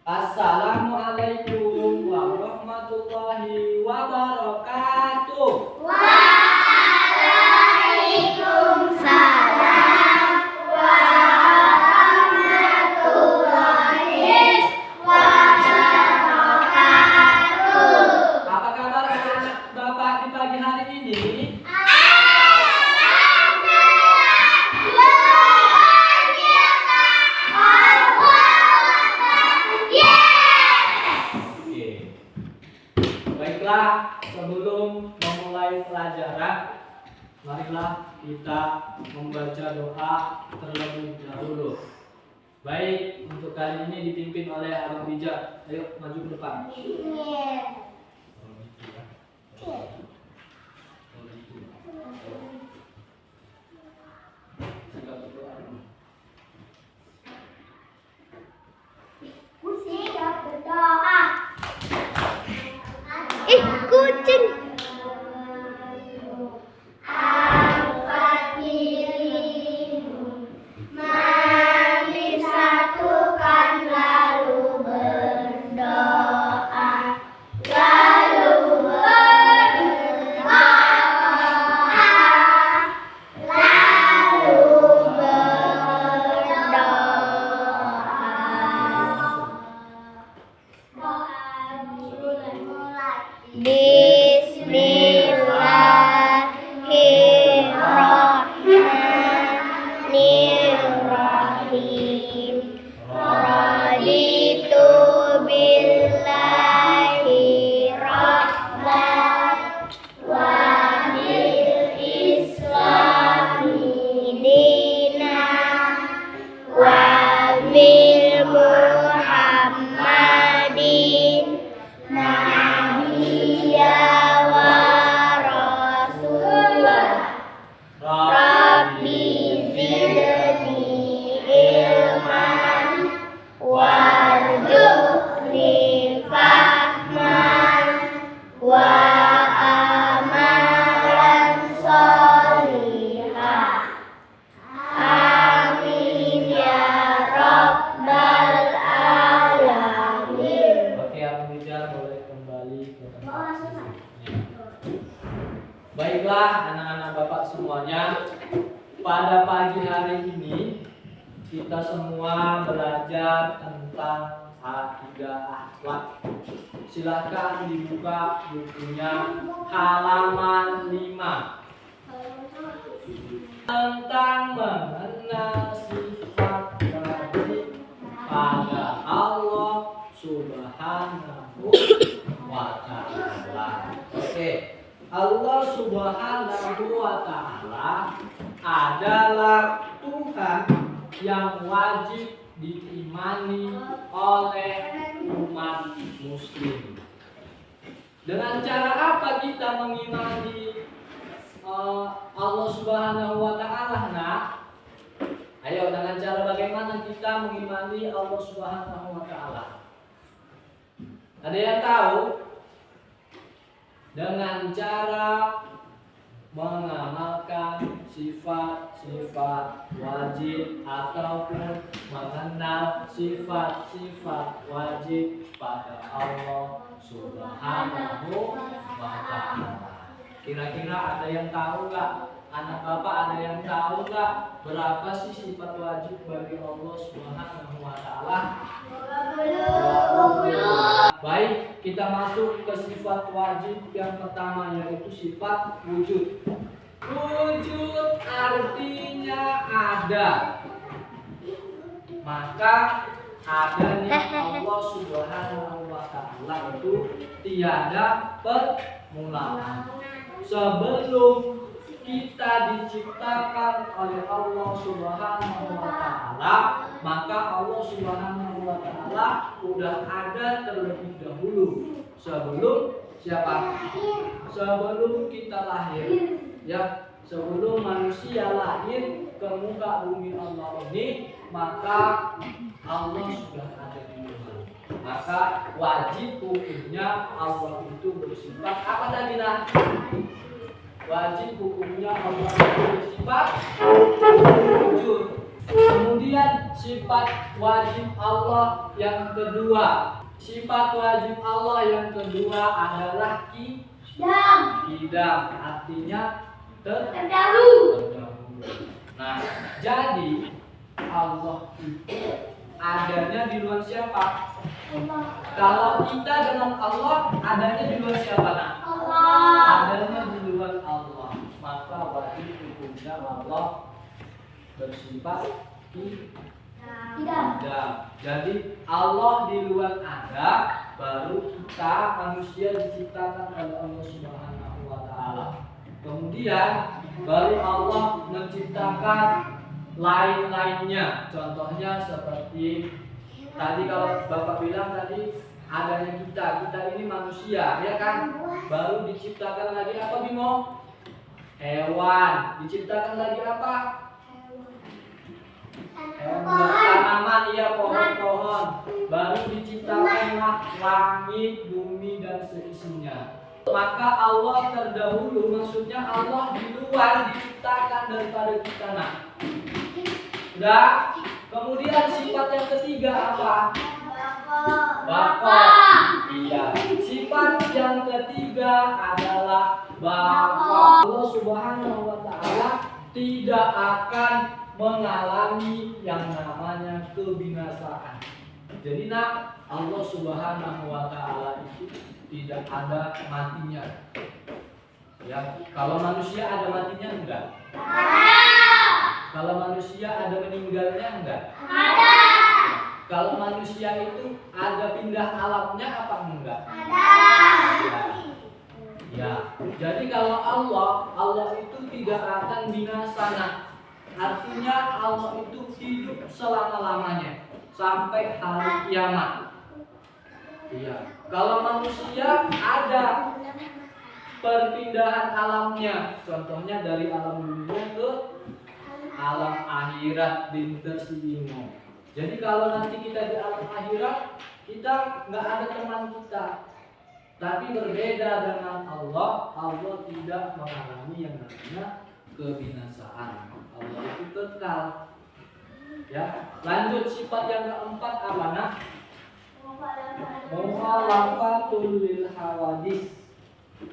Assalamualaikum warahmatullahi wabarakatuh. Waalaikumsalam warahmatullahi wabarakatuh. Apa kabar anak-anak Bapak di pagi hari ini? Baiklah, sebelum memulai pelajaran, marilah kita membaca doa terlebih dahulu. Baik, untuk kali ini dipimpin oleh Abang Bijak. Ayo maju ke depan. Kucing. Mari satukan lalu berdoa, lalu berdoa, lalu berdoa. Bismillahirrahmanirrahim. Raditu billahi rabban wa bil islami dinan wa bil muhammadin nabiyya wa rasulah. Rabbi zidni ilman warzuqni fahman wa amalan sholihan. Amin ya rabbal alamin. Oke, Abang Bijak boleh kembali ke tempat. Baiklah anak-anak Bapak semuanya, pada pagi hari ini kita semua belajar tentang akidah akhlak. Silakan dibuka bukunya halaman 5. Tentang mengenal sifat wajib pada Allah Subhanahu wa ta'ala. Oke. Allah Subhanahu wa ta'ala adalah Tuhan yang wajib diimani oleh umat muslim. Dengan cara apa kita mengimani Allah Subhanahu wa ta'ala? Nah, ayo, dengan cara bagaimana kita mengimani Allah Subhanahu wa ta'ala? Ada yang tahu? Dengan cara mengamalkan sifat-sifat wajib ataupun mengenal sifat-sifat wajib pada Allah Subhanahu wa ta'ala. Kira-kira ada yang tahu nggak? Anak Bapak ada yang tahu nggak berapa sih sifat wajib bagi Allah Subhanahu wa ta'ala? Baik, kita masuk ke sifat wajib yang pertama, yaitu sifat wujud. Wujud artinya ada. Maka adanya Allah Subhanahu wa ta'ala itu tiada permulaan. Sebelum kita diciptakan oleh Allah Subhanahu wa ta'ala, maka Allah Subhanahu wa ta'ala udah ada terlebih dahulu. Sebelum siapa? Sebelum kita lahir. Ya, sebelum manusia lahir ke muka bumi Allah ini, maka Allah sudah ada di dunia. Maka wajib hukumnya Allah itu bersifat apa tadi nah? Wajib hukumnya Allah itu bersifat wujud. Kemudian sifat wajib Allah yang kedua. Sifat wajib Allah yang kedua adalah qidam, artinya terdahulu. Nah, jadi Allah itu adanya di luar siapa? Kalau kita dengan Allah adanya di luar siapa? Nah, adanya di luar Allah. Maka wajib hukumnya Allah bersifat qidam. Jadi Allah di luar ada, baru kita manusia diciptakan oleh Allah Subhanahu wa taala. Kemudian baru Allah menciptakan lain-lainnya. Contohnya seperti tadi kalau Bapak bilang tadi adanya kita ini manusia, ya kan? Baru diciptakan lagi apa Bimo? Hewan. Diciptakan lagi apa? Tanaman, iya, pohon-pohon. Baru diciptakanlah langit, bumi dan seisinya. Maka Allah terdahulu, maksudnya Allah di luar diciptakan daripada kita. Nah, udah. Kemudian sifat yang ketiga apa? Bapa. Iya. Sifat yang ketiga adalah Bapa. Allah Subhanahu wa taala tidak akan mengalami yang namanya kebinasaan. Jadi nak, Allah Subhanahu wa taala itu tidak ada matinya. Ya, kalau manusia ada matinya enggak? Ada. Kalau manusia ada meninggalnya enggak? Ada. Kalau manusia itu ada pindah alamnya apa enggak? Ada. Ya. Jadi kalau Allah itu tidak akan binasa. Nah, artinya Allah itu hidup selama-lamanya sampai hari kiamat. Iya. Kalau manusia ada perpindahan alamnya, contohnya dari alam dunia ke alam akhirat bintersimo. Jadi kalau nanti kita di alam akhirat, kita nggak ada teman kita. Tapi berbeda dengan Allah tidak mengalami yang namanya kebinasaan. Allah itu kekal. Ya, lanjut sifat yang keempat apa nak? Mukhalafatul lil hawadis.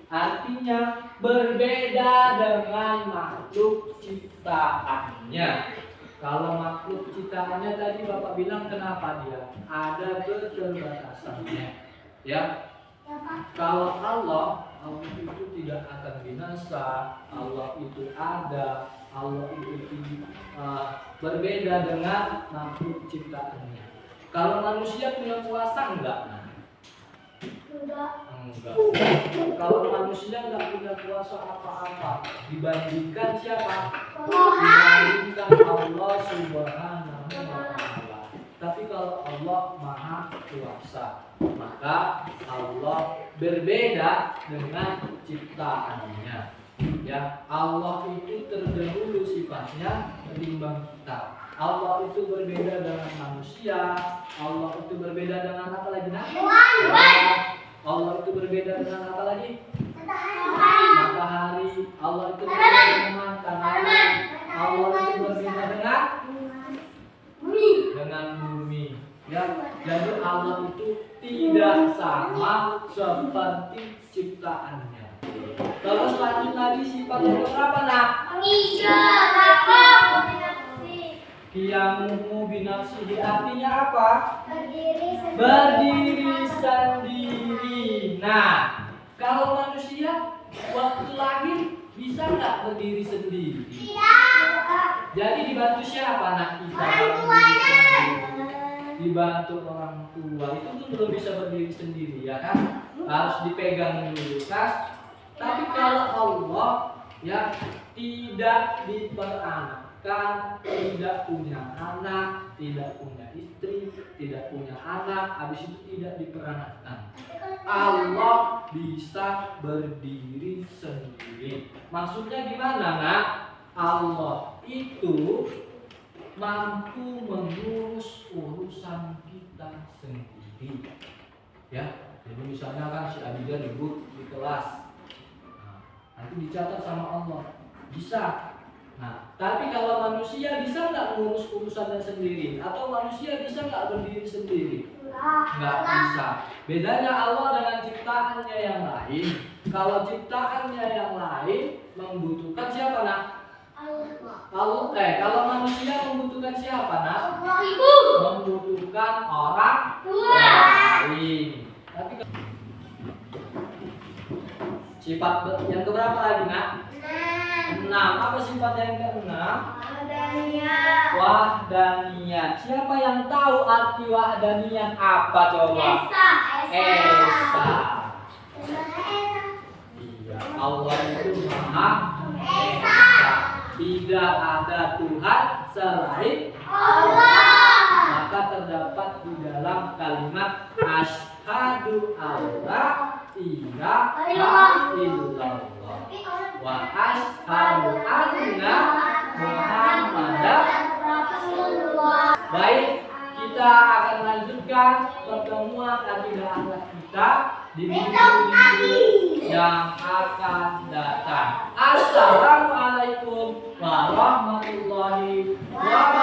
Artinya berbeda dengan makhluk ciptaannya. Kalau makhluk ciptaannya tadi Bapak bilang kenapa dia? Ada keterbatasannya. Ya. Kalau Allah itu tidak akan binasa. Allah itu ada. Allah itu berbeda dengan makhluk ciptaannya. Kalau manusia punya kuasa enggak? Enggak. Kalau manusia enggak punya kuasa apa-apa dibandingkan siapa? Dibandingkan Allah Subhanahu wa taala. Tapi kalau Allah Maha Kuasa, maka Allah berbeda dengan ciptaannya. Ya, Allah itu terdahulu sifatnya ketimbang kita. Allah itu berbeda dengan manusia. Allah itu berbeda dengan apa lagi? Allah itu berbeda dengan apa lagi? Matahari. Allah itu berbeda dengan tanaman. Allah itu berbeda dengan bumi. Ya, jadi Allah itu tidak sama seperti ciptaannya. Kalau selanjutnya lagi sifat yang berapa nak? Qiyamuhu binafsihi, artinya apa? Berdiri sendiri. Nah, kalau manusia waktu lahir bisa nggak berdiri sendiri? Tidak. Jadi dibantu siapa nak kita? Dibantu orang tua. Itu pun belum bisa berdiri sendiri, ya kan? Harus dipegang dulu kan? Tapi kalau Allah ya tidak diperanakkan, tidak punya anak, tidak punya istri, tidak punya anak, habis itu tidak diperanakkan. Allah bisa berdiri sendiri. Maksudnya gimana nak? Allah itu mampu mengurus urusan kita sendiri. Ya, jadi misalnya kan si Adida ribut di kelas. Nanti dicatat sama Allah, bisa. Nah, tapi kalau manusia bisa nggak mengurus urusannya sendiri? Atau manusia bisa nggak berdiri sendiri? Nggak bisa. Bedanya Allah dengan ciptaannya yang lain. Kalau ciptaannya yang lain membutuhkan siapa, nak? Allah. Kalau manusia membutuhkan siapa, nak? Membutuhkan orang lain. Tapi sifat yang keberapa lagi, nak? 6. Apa sifat yang ke-6? Wahdaniyat. Siapa yang tahu arti wahdaniyat apa coba? Esa. Iya, Allah itu Maha Esa. Tidak ada Tuhan selain Allah. Maka terdapat di dalam kalimat asyhadu alla ilaha illallah wa asyhadu anna Muhammadar Rasulullah. Baik, kita akan lanjutkan pertemuan akidah akhlak kita di minggu yang akan datang. Assalamualaikum warahmatullahi wabarakatuh.